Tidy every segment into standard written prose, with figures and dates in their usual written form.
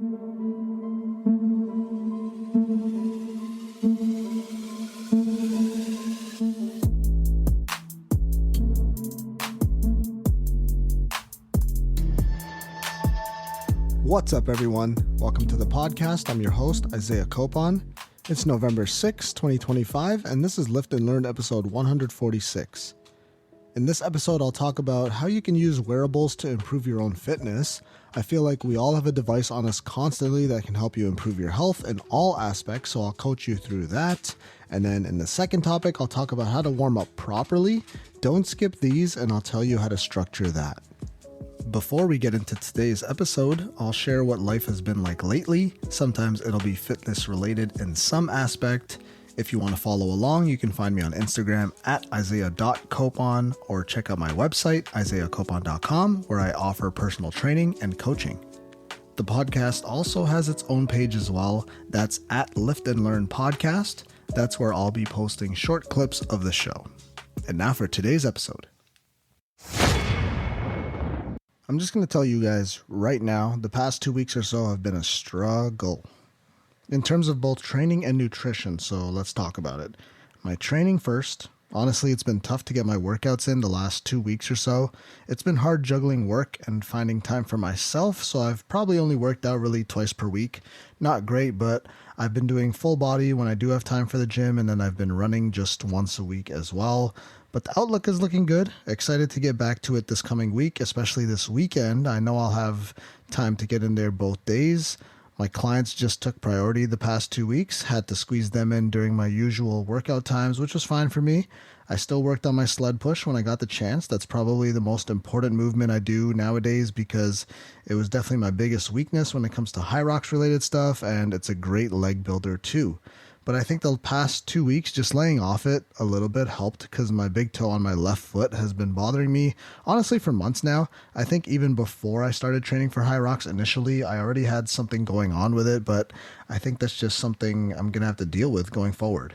What's up, everyone? Welcome to the podcast. I'm your host, Isaiah Copon. It's November 6, 2025, and this is Lift and Learn episode 146. In this episode, I'll talk about how you can use wearables to improve your own fitness. I feel like we all have a device on us constantly that can help you improve your health in all aspects, so I'll coach you through that. And then in the second topic, I'll talk about how to warm up properly. Don't skip these, and I'll tell you how to structure that. Before we get into today's episode, I'll share what life has been like lately. Sometimes it'll be fitness related in some aspect. If you want to follow along, you can find me on Instagram at isaiah.copon or check out my website, isaiahcopon.com, where I offer personal training and coaching. The podcast also has its own page as well. That's at Lift and Learn Podcast. That's where I'll be posting short clips of the show. And now for today's episode. I'm just going to tell you guys right now, the past 2 weeks or so have been a struggle in terms of both training and nutrition, so let's talk about it. My training first. Honestly, it's been tough to get my workouts in the last 2 weeks or so. It's been hard juggling work and finding time for myself, so I've probably only worked out really twice per week. Not great, but I've been doing full body when I do have time for the gym, and then I've been running just once a week as well. But the outlook is looking good. Excited to get back to it this coming week, especially this weekend. I know I'll have time to get in there both days. My clients just took priority the past 2 weeks, had to squeeze them in during my usual workout times, which was fine for me. I still worked on my sled push when I got the chance. That's probably the most important movement I do nowadays because it was definitely my biggest weakness when it comes to high rocks related stuff, and it's a great leg builder too. But I think the past 2 weeks, just laying off it a little bit helped because my big toe on my left foot has been bothering me, honestly, for months now. I think even before I started training for high rocks initially, I already had something going on with it, but I think that's just something I'm going to have to deal with going forward.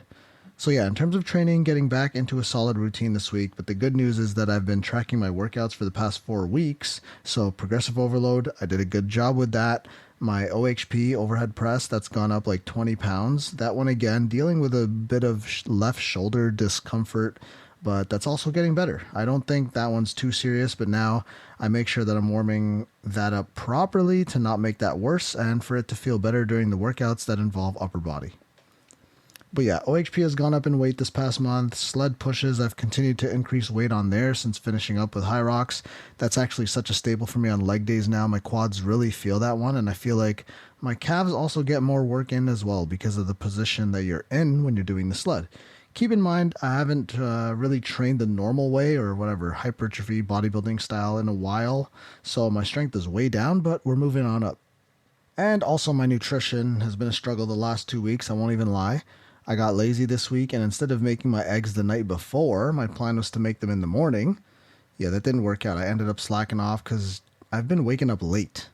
So yeah, in terms of training, getting back into a solid routine this week, but the good news is that I've been tracking my workouts for the past 4 weeks. So progressive overload, I did a good job with that. My OHP overhead press, that's gone up like 20 pounds. That one again, dealing with a bit of left shoulder discomfort, but that's also getting better. I don't think that one's too serious, but now I make sure that I'm warming that up properly to not make that worse and for it to feel better during the workouts that involve upper body. But yeah, OHP has gone up in weight this past month. Sled pushes, I've continued to increase weight on there since finishing up with high rocks. That's actually such a staple for me on leg days now. My quads really feel that one, and I feel like my calves also get more work in as well because of the position that you're in when you're doing the sled. Keep in mind, I haven't really trained the normal way or whatever, hypertrophy bodybuilding style in a while, so my strength is way down, but we're moving on up. And also my nutrition has been a struggle the last 2 weeks, I won't even lie. I got lazy this week, and instead of making my eggs the night before, my plan was to make them in the morning. Yeah, that didn't work out. I ended up slacking off because I've been waking up late.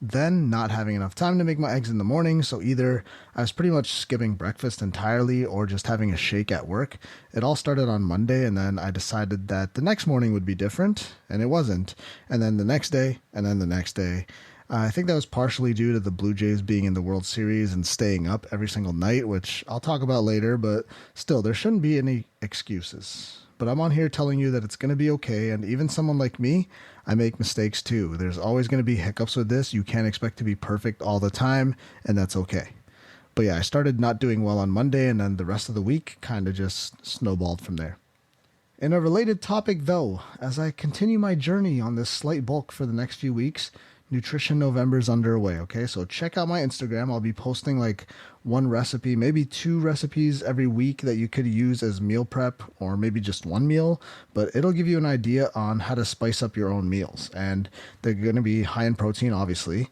Then not having enough time to make my eggs in the morning, so either I was pretty much skipping breakfast entirely or just having a shake at work. It all started on Monday, and then I decided that the next morning would be different, and it wasn't. And then the next day, and then the next day. I think that was partially due to the Blue Jays being in the World Series and staying up every single night, which I'll talk about later, but still, there shouldn't be any excuses. But I'm on here telling you that it's going to be okay, and even someone like me, I make mistakes too. There's always going to be hiccups with this. You can't expect to be perfect all the time, and that's okay. But yeah, I started not doing well on Monday, and then the rest of the week kind of just snowballed from there. In a related topic though, as I continue my journey on this slight bulk for the next few weeks, Nutrition November is underway, okay? So check out my Instagram. I'll be posting like one recipe, maybe 2 recipes every week that you could use as meal prep or maybe just one meal, but it'll give you an idea on how to spice up your own meals. And they're going to be high in protein, obviously.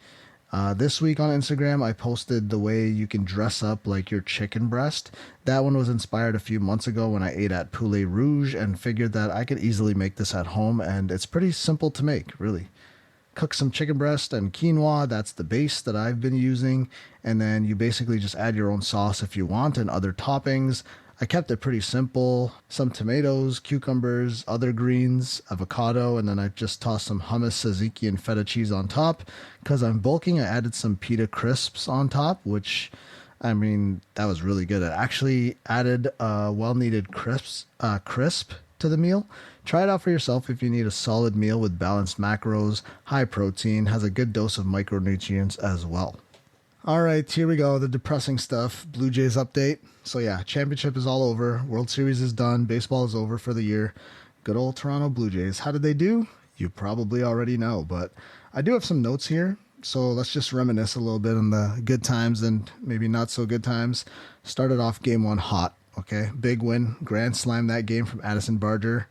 This week on Instagram, I posted the way you can dress up like your chicken breast. That one was inspired a few months ago when I ate at Poulet Rouge and figured that I could easily make this at home, and it's pretty simple to make, really. Cook some chicken breast and quinoa, that's the base that I've been using, and then you basically just add your own sauce if you want and other toppings. I kept it pretty simple. Some tomatoes, cucumbers, other greens, avocado, and then I just tossed some hummus, tzatziki, and feta cheese on top. Because I'm bulking, I added some pita crisps on top, which, I mean, that was really good. I actually added a well-needed crisp to the meal. Try it out for yourself if you need a solid meal with balanced macros, high protein, has a good dose of micronutrients as well. All right, here we go. The depressing stuff. Blue Jays update. So yeah, championship is all over. World Series is done. Baseball is over for the year. Good old Toronto Blue Jays. How did they do? You probably already know, but I do have some notes here. So let's just reminisce a little bit on the good times and maybe not so good times. Started off game one hot. Okay, big win. Grand slam that game from Addison Barger.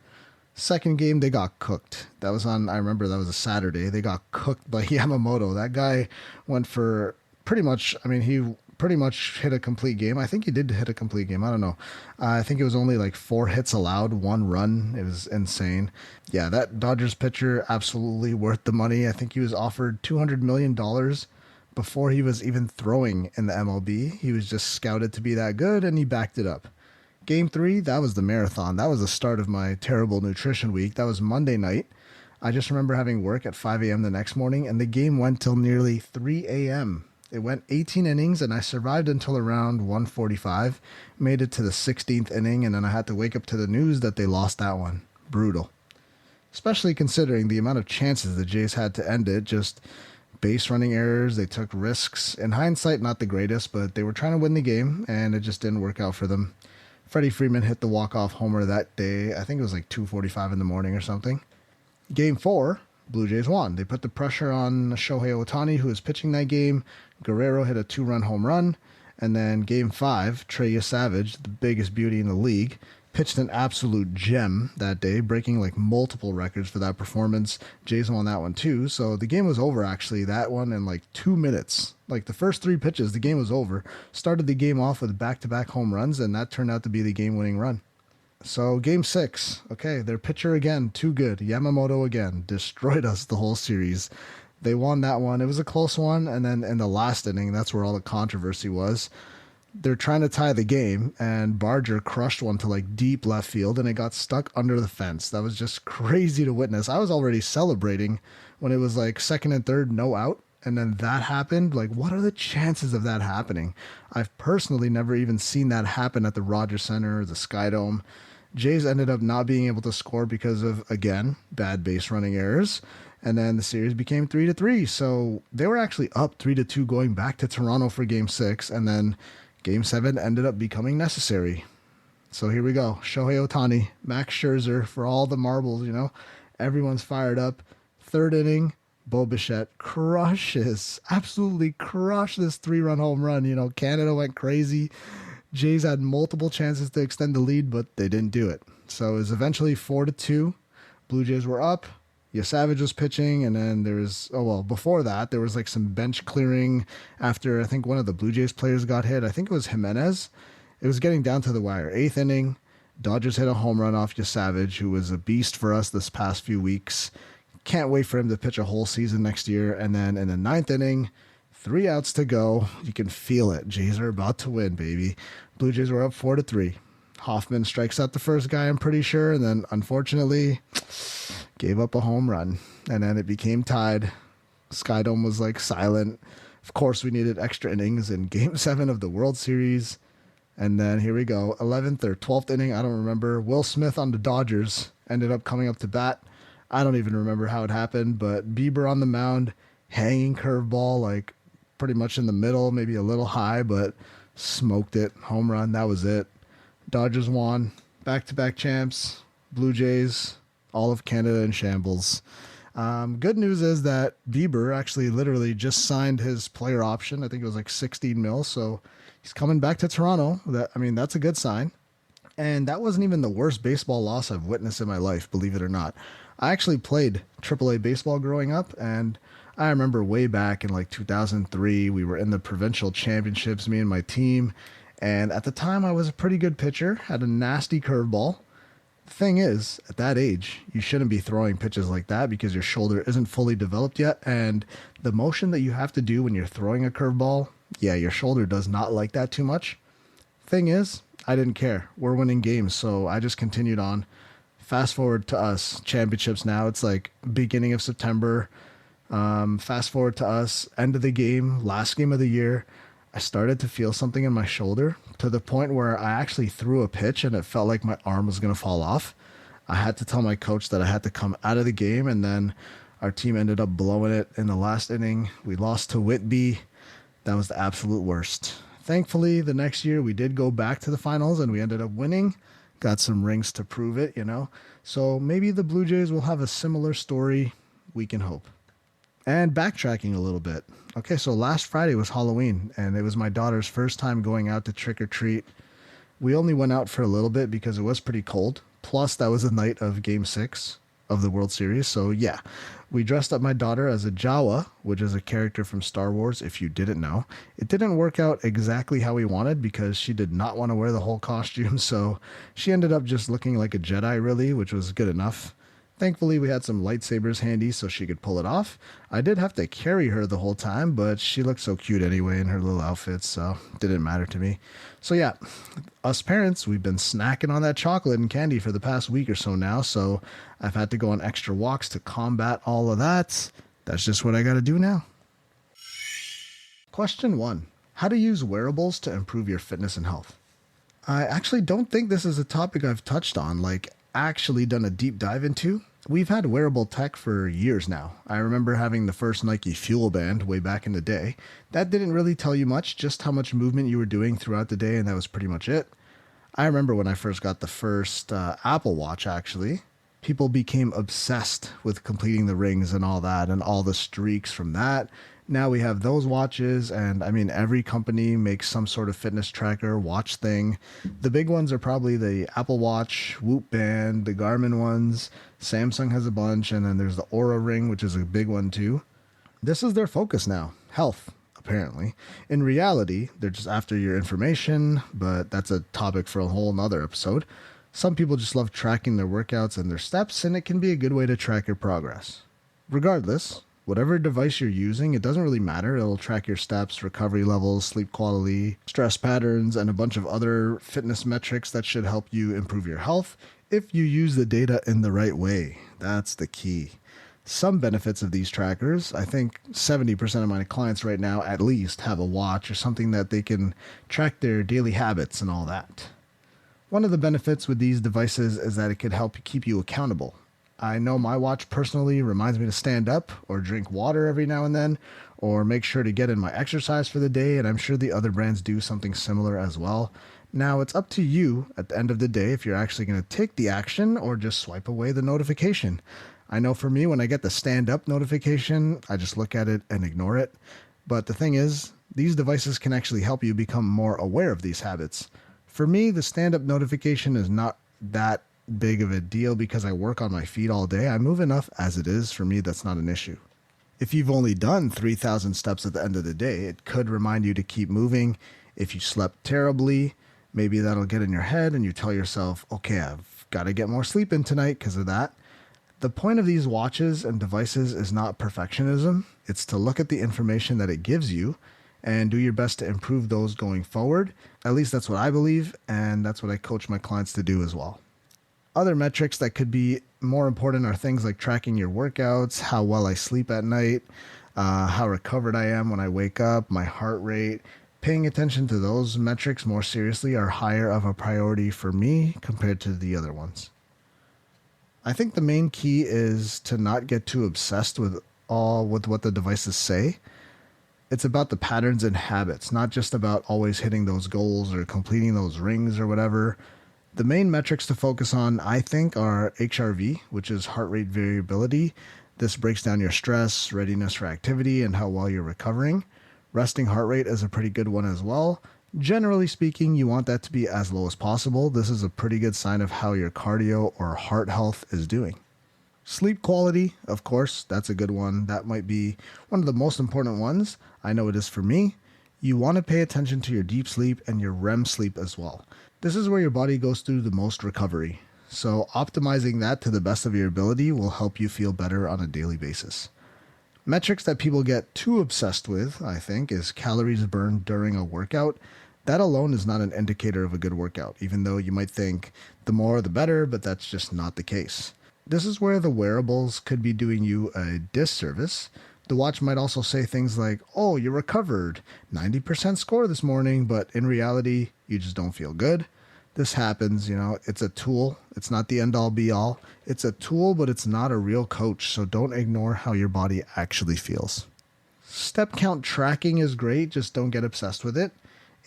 Second game, they got cooked. That was on, I remember that was a Saturday. They got cooked by Yamamoto. That guy went for pretty much, I mean, he pretty much hit a complete game. I think he did hit a complete game. I don't know. I think it was only like 4 hits allowed, 1 run. It was insane. Yeah, that Dodgers pitcher, absolutely worth the money. I think he was offered $200 million before he was even throwing in the MLB. He was just scouted to be that good, and he backed it up. Game 3, that was the marathon. That was the start of my terrible nutrition week. That was Monday night. I just remember having work at 5 a.m. the next morning, and the game went till nearly 3 a.m. It went 18 innings, and I survived until around 1:45. Made it to the 16th inning, and then I had to wake up to the news that they lost that one. Brutal. Especially considering the amount of chances the Jays had to end it. Just base running errors. They took risks. In hindsight, not the greatest, but they were trying to win the game, and it just didn't work out for them. Freddie Freeman hit the walk-off homer that day. I think it was like 2:45 in the morning or something. Game 4, Blue Jays won. They put the pressure on Shohei Ohtani, who was pitching that game. Guerrero hit a 2-run home run. And then Game 5, Trey Savage, the biggest beauty in the league, pitched an absolute gem that day, breaking like multiple records for that performance. Jays won that one too. So the game was over, actually, that one in like 2 minutes. Like the first 3 pitches, the game was over. Started the game off with back-to-back home runs, and that turned out to be the game-winning run. So Game 6, okay, their pitcher again, too good. Yamamoto again, destroyed us the whole series. They won that one. It was a close one, and then in the last inning, that's where all the controversy was. They're trying to tie the game, and Barger crushed one to like deep left field, and it got stuck under the fence. That was just crazy to witness. I was already celebrating when it was like second and third, no out, and then that happened. Like, what are the chances of that happening? I've personally never even seen that happen at the Rogers Center or the Skydome. Jays ended up not being able to score because of, again, bad base running errors. And then the series became 3-3. So they were actually up 3-2 going back to Toronto for Game 6. And then Game 7 ended up becoming necessary. So here we go. Shohei Ohtani, Max Scherzer for all the marbles, you know. Everyone's fired up. Third inning, Bo Bichette absolutely crushed this 3-run home run. You know, Canada went crazy. Jays had multiple chances to extend the lead, but they didn't do it. So it was eventually 4-2. Blue Jays were up. Savage was pitching, and then before that, there was like some bench clearing after I think one of the Blue Jays players got hit. I think it was Jimenez. It was getting down to the wire. 8th inning, Dodgers hit a home run off Savage, who was a beast for us this past few weeks. Can't wait for him to pitch a whole season next year. And then in the 9th inning, 3 outs to go. You can feel it. Jays are about to win, baby. Blue Jays were up 4-3. Hoffman strikes out the first guy, I'm pretty sure, and then unfortunately gave up a home run. And then it became tied. Skydome was like silent. Of course, we needed extra innings in Game 7 of the World Series. And then here we go, 11th or 12th inning, I don't remember. Will Smith on the Dodgers ended up coming up to bat. I don't even remember how it happened, but Bieber on the mound, hanging curveball, like pretty much in the middle, maybe a little high, but smoked it. Home run, that was it. Dodgers won. Back-to-back champs. Blue Jays, all of Canada in shambles. Good news is that Bieber actually literally just signed his player option. I think it was like 16 mil, so he's coming back to Toronto. That's a good sign. And that wasn't even the worst baseball loss I've witnessed in my life, believe it or not. I actually played AAA baseball growing up, and I remember way back in like 2003, we were in the provincial championships, me and my team. And at the time, I was a pretty good pitcher, had a nasty curveball. The thing is, at that age, you shouldn't be throwing pitches like that because your shoulder isn't fully developed yet. And the motion that you have to do when you're throwing a curveball, yeah, your shoulder does not like that too much. Thing is, I didn't care. We're winning games, so I just continued on. Fast forward to us, championships now. It's like beginning of September. Fast forward to us, end of the game, last game of the year. I started to feel something in my shoulder to the point where I actually threw a pitch and it felt like my arm was going to fall off. I had to tell my coach that I had to come out of the game, and then our team ended up blowing it in the last inning. We lost to Whitby. That was the absolute worst. Thankfully, the next year we did go back to the finals and we ended up winning. Got some rings to prove it, you know. So maybe the Blue Jays will have a similar story. We can hope. And backtracking a little bit. Okay, so last Friday was Halloween, and it was my daughter's first time going out to trick or treat. We only went out for a little bit because it was pretty cold. Plus, that was the night of Game 6 of the World Series. So yeah, we dressed up my daughter as a Jawa, which is a character from Star Wars, if you didn't know. It didn't work out exactly how we wanted because she did not want to wear the whole costume, so she ended up just looking like a Jedi, really, which was good enough. Thankfully, we had some lightsabers handy so she could pull it off. I did have to carry her the whole time, but she looked so cute anyway in her little outfits, so it didn't matter to me. So yeah, us parents, we've been snacking on that chocolate and candy for the past week or so now, so I've had to go on extra walks to combat all of that. That's just what I gotta do now. Question 1. How to use wearables to improve your fitness and health. I actually don't think this is a topic I've touched on, actually done a deep dive into. We've had wearable tech for years now. I remember having the first Nike Fuel Band way back in the day. That didn't really tell you much, just how much movement you were doing throughout the day, and that was pretty much it. I remember when I first got the first Apple Watch, actually. People became obsessed with completing the rings and all that, and all the streaks from that. Now we have those watches, and I mean, every company makes some sort of fitness tracker watch thing. The big ones are probably the Apple Watch, Whoop Band, the Garmin ones. Samsung has a bunch, and then there's the Oura Ring, which is a big one too. This is their focus now, health, apparently. In reality, they're just after your information, but that's a topic for a whole nother episode. Some people just love tracking their workouts and their steps, and it can be a good way to track your progress. Regardless, whatever device you're using, it doesn't really matter. It'll track your steps, recovery levels, sleep quality, stress patterns, and a bunch of other fitness metrics that should help you improve your health if you use the data in the right way. That's the key. Some benefits of these trackers, I think 70% of my clients right now at least have a watch or something that they can track their daily habits and all that. One of the benefits with these devices is that it could help keep you accountable. I know my watch personally reminds me to stand up or drink water every now and then, or make sure to get in my exercise for the day, and I'm sure the other brands do something similar as well. Now, it's up to you at the end of the day if you're actually going to take the action or just swipe away the notification. I know for me, when I get the stand up notification, I just look at it and ignore it. But the thing is, these devices can actually help you become more aware of these habits. For me, the stand-up notification is not that big of a deal because I work on my feet all day. I move enough as it is. For me, that's not an issue. If you've only done 3,000 steps at the end of the day, it could remind you to keep moving. If you slept terribly, maybe that'll get in your head and you tell yourself, okay, I've got to get more sleep in tonight because of that. The point of these watches and devices is not perfectionism. It's to look at the information that it gives you and do your best to improve those going forward. At least that's what I believe, and that's what I coach my clients to do as well. Other metrics that could be more important are things like tracking your workouts, how well I sleep at night, how recovered I am when I wake up, my heart rate. Paying attention to those metrics more seriously are higher of a priority for me compared to the other ones. I think the main key is to not get too obsessed with what the devices say. It's about the patterns and habits, not just about always hitting those goals or completing those rings or whatever. The main metrics to focus on, I think, are HRV, which is heart rate variability. This breaks down your stress, readiness for activity, and how well you're recovering. Resting heart rate is a pretty good one as well. Generally speaking, you want that to be as low as possible. This is a pretty good sign of how your cardio or heart health is doing. Sleep quality, of course, that's a good one. That might be one of the most important ones. I know it is for me. You want to pay attention to your deep sleep and your REM sleep as well. This is where your body goes through the most recovery. So optimizing that to the best of your ability will help you feel better on a daily basis. Metrics that people get too obsessed with, I think, is calories burned during a workout. That alone is not an indicator of a good workout, even though you might think the more the better, but that's just not the case. This is where the wearables could be doing you a disservice. The watch might also say things like, oh, you recovered, 90% score this morning, but in reality, you just don't feel good. This happens, it's a tool. It's not the end all be all. It's a tool, but it's not a real coach, so don't ignore how your body actually feels. Step count tracking is great, just don't get obsessed with it.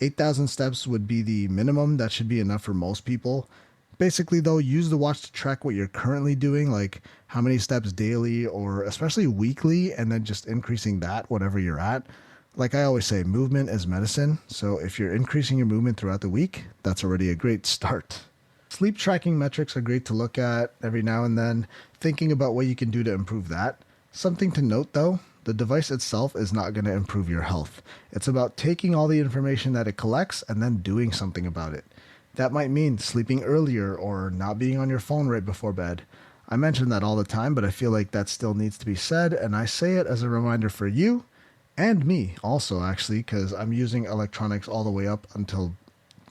8,000 steps would be the minimum. That should be enough for most people. Basically, though, use the watch to track what you're currently doing, like how many steps daily or especially weekly, and then just increasing that whatever you're at. Like I always say, movement is medicine. So if you're increasing your movement throughout the week, that's already a great start. Sleep tracking metrics are great to look at every now and then, thinking about what you can do to improve that. Something to note, though, the device itself is not going to improve your health. It's about taking all the information that it collects and then doing something about it. That might mean sleeping earlier or not being on your phone right before bed. I mention that all the time, but I feel like that still needs to be said, and I say it as a reminder for you and me also, actually, because I'm using electronics all the way up until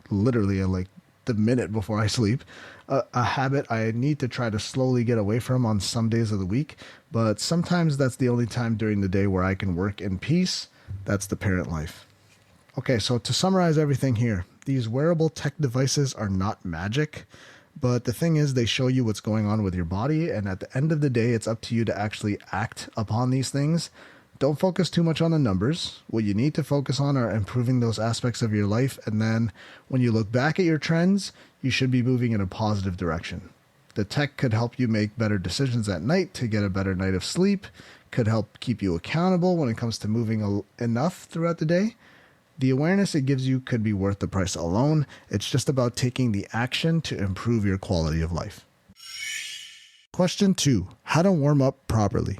literally like the minute before I sleep. A habit I need to try to slowly get away from on some days of the week, but sometimes that's the only time during the day where I can work in peace. That's the parent life. Okay, so to summarize everything here, these wearable tech devices are not magic, but the thing is they show you what's going on with your body, and at the end of the day, it's up to you to actually act upon these things. Don't focus too much on the numbers. What you need to focus on are improving those aspects of your life, and then when you look back at your trends, you should be moving in a positive direction. The tech could help you make better decisions at night to get a better night of sleep, could help keep you accountable when it comes to moving enough throughout the day. The awareness it gives you could be worth the price alone. It's just about taking the action to improve your quality of life. Question 2. How to warm up properly.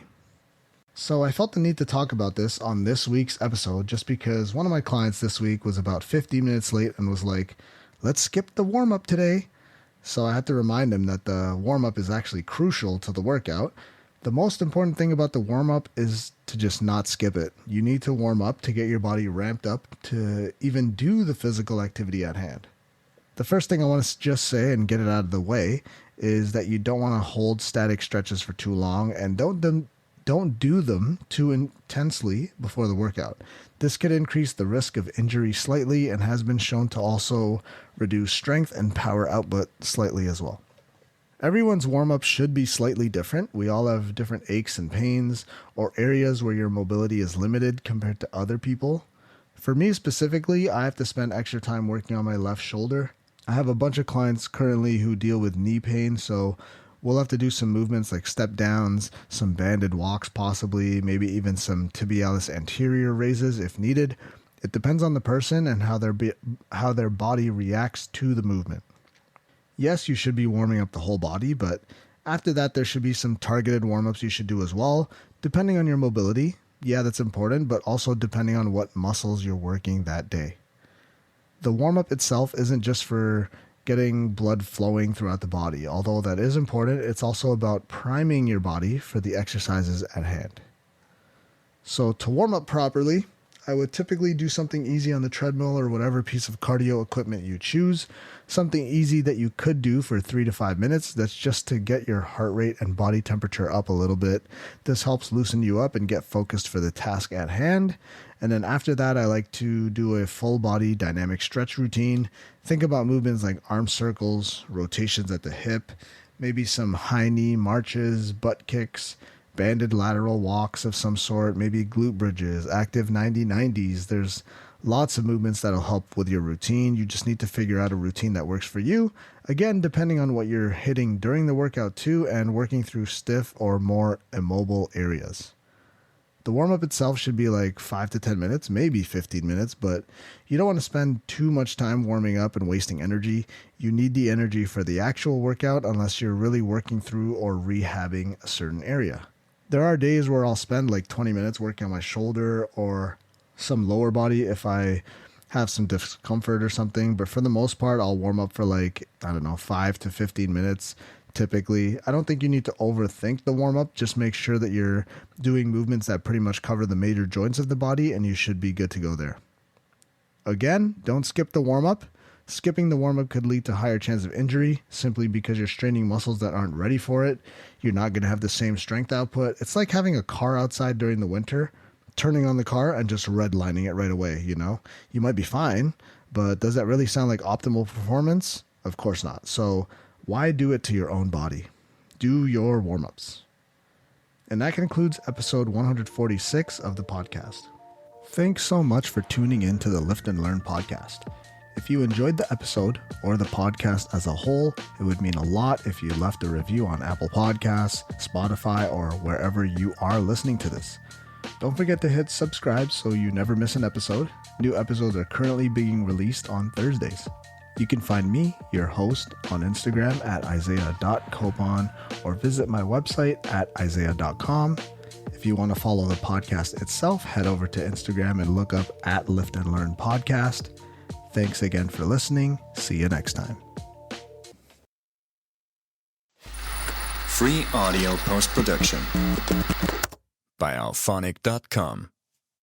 So I felt the need to talk about this on this week's episode just because one of my clients this week was about 50 minutes late and was like, let's skip the warm-up today. So I had to remind him that the warm-up is actually crucial to the workout. The most important thing about the warm-up is to just not skip it. You need to warm up to get your body ramped up to even do the physical activity at hand. The first thing I want to just say and get it out of the way is that you don't want to hold static stretches for too long, and don't do them too intensely before the workout. This could increase the risk of injury slightly and has been shown to also reduce strength and power output slightly as well. Everyone's warm-up should be slightly different. We all have different aches and pains or areas where your mobility is limited compared to other people. For me specifically, I have to spend extra time working on my left shoulder. I have a bunch of clients currently who deal with knee pain, so we'll have to do some movements like step downs, some banded walks possibly, maybe even some tibialis anterior raises if needed. It depends on the person and how their body reacts to the movement. Yes, you should be warming up the whole body, but after that, there should be some targeted warm-ups you should do as well, depending on your mobility. Yeah, that's important, but also depending on what muscles you're working that day. The warm-up itself isn't just for getting blood flowing throughout the body. Although that is important, it's also about priming your body for the exercises at hand. So to warm up properly, I would typically do something easy on the treadmill or whatever piece of cardio equipment you choose. Something easy that you could do for 3 to 5 minutes. That's just to get your heart rate and body temperature up a little bit. This helps loosen you up and get focused for the task at hand. And then after that, I like to do a full body dynamic stretch routine. Think about movements like arm circles, rotations at the hip, maybe some high knee marches, butt kicks, banded lateral walks of some sort, maybe glute bridges, active 90-90s. There's lots of movements that'll help with your routine. You just need to figure out a routine that works for you. Again, depending on what you're hitting during the workout too, and working through stiff or more immobile areas. The warm-up itself should be like 5 to 10 minutes, maybe 15 minutes, but you don't want to spend too much time warming up and wasting energy. You need the energy for the actual workout unless you're really working through or rehabbing a certain area. There are days where I'll spend like 20 minutes working on my shoulder or some lower body if I have some discomfort or something, but for the most part, I'll warm up for 5 to 15 minutes. Typically, I don't think you need to overthink the warm-up. Just make sure that you're doing movements that pretty much cover the major joints of the body, and you should be good to go there. Again, don't skip the warm-up. Skipping the warm-up could lead to higher chance of injury simply because you're straining muscles that aren't ready for it. You're not going to have the same strength output. It's like having a car outside during the winter, turning on the car and just redlining it right away, you know? You might be fine, but does that really sound like optimal performance? Of course not. So why do it to your own body? Do your warm-ups. And that concludes episode 146 of the podcast. Thanks so much for tuning in to the Lift and Learn podcast. If you enjoyed the episode or the podcast as a whole, it would mean a lot if you left a review on Apple Podcasts, Spotify, or wherever you are listening to this. Don't forget to hit subscribe so you never miss an episode. New episodes are currently being released on Thursdays. You can find me, your host, on Instagram at isaiah.copon or visit my website at isaiah.com. If you want to follow the podcast itself, head over to Instagram and look up at Lift and Learn Podcast. Thanks again for listening. See you next time. Free audio post-production by alphonic.com.